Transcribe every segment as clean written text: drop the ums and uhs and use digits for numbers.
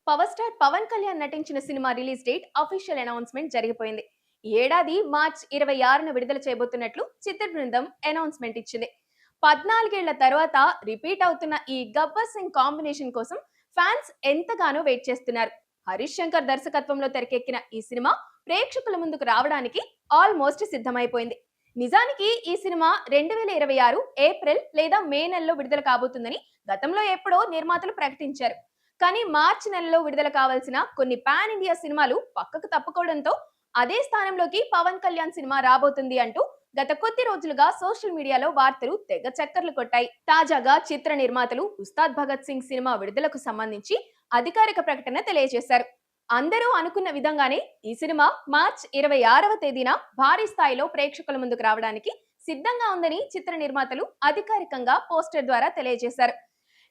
Power star Pawan Kalyan నటించిన cinema release date official announcement జరిగిపోయింది. ఈ ఏడాది మార్చ్ 26న విడుదల చేయబోతున్నట్లు చిత్ర బృందం అనౌన్స్మెంట్ ఇచ్చింది. 14 ఏళ్ల తర్వాత రిపీట్ అవుతున్న ఈ గబ్బర్ సింగ్ కాంబినేషన్ కోసం ఫ్యాన్స్ ఎంతగానో వెయిట్ చేస్తున్నారు. హరీష్ శంకర్ దర్శకత్వంలో తెరకెక్కిన ఈ సినిమా ప్రేక్షకుల ముందుకు రావడానికి ఆల్మోస్ట్ సిద్ధమైపోయింది. నిజానికి ఈ సినిమా 2026 ఏప్రిల్ లేదా మే నెలలో విడుదల కాబోతుందని గతంలో ఎప్పుడో నిర్మాతలు ప్రకటించారు. కానీ మార్చి నెలలో విడుదల కావాల్సిన కొన్ని పాన్ ఇండియా సినిమాలు పక్కకు తప్పుకోవడంతో అదే స్థానంలోకి పవన్ కళ్యాణ్ సినిమా రాబోతుంది అంటూ గత కొద్ది రోజులుగా సోషల్ మీడియాలో వార్తలు తెగ చక్కర్లు కొట్టాయి. తాజాగా చిత్ర నిర్మాతలు ఉస్తాద్ భగత్ సింగ్ సినిమా విడుదలకు సంబంధించి అధికారిక ప్రకటన తెలియజేశారు. అందరూ అనుకున్న విధంగానే ఈ సినిమా మార్చ్ 26వ తేదీన భారీ స్థాయిలో ప్రేక్షకుల ముందుకు రావడానికి సిద్ధంగా ఉందని చిత్ర నిర్మాతలు అధికారికంగా పోస్టర్ ద్వారా తెలియజేశారు.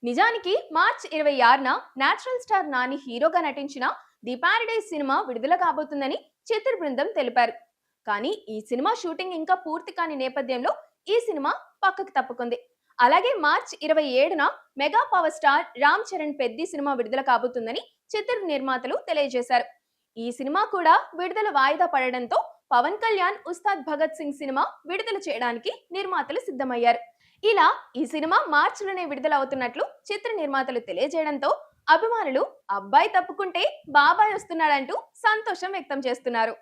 నిజానికి మార్చ్ 26న నేచురల్ స్టార్ నాని హీరోగా నటించిన ది పారడైజ్ సినిమా విడుదల కాబోతుందని చిత్ర బృందం తెలిపారు. కానీ ఈ సినిమా షూటింగ్ ఇంకా పూర్తి కాని నేపథ్యంలో ఈ సినిమా పక్కకు తప్పుకుంది. అలాగే మార్చ్ 27న Mega Power Star Ram Charan Peddi cinema విడుదల కాబోతుందని చిత్ర నిర్మాతలు తెలియజేశారు. ఈ సినిమా కూడా విడుదల వాయిదా పడడంతో పవన్ కళ్యాణ్ ఉస్తాద్ భగత్ సింగ్ సినిమా విడుదల చేయడానికి నిర్మాతలు సిద్ధమయ్యారు. ఇలా ఈ సినిమా మార్చిలోనే విడుదల అవుతున్నట్లు చిత్ర నిర్మాతలు తెలియజేయడంతో అభిమానులు అబ్బాయి తప్పుకుంటే బాబాయ్ వస్తున్నాడంటూ సంతోషం వ్యక్తం చేస్తున్నారు.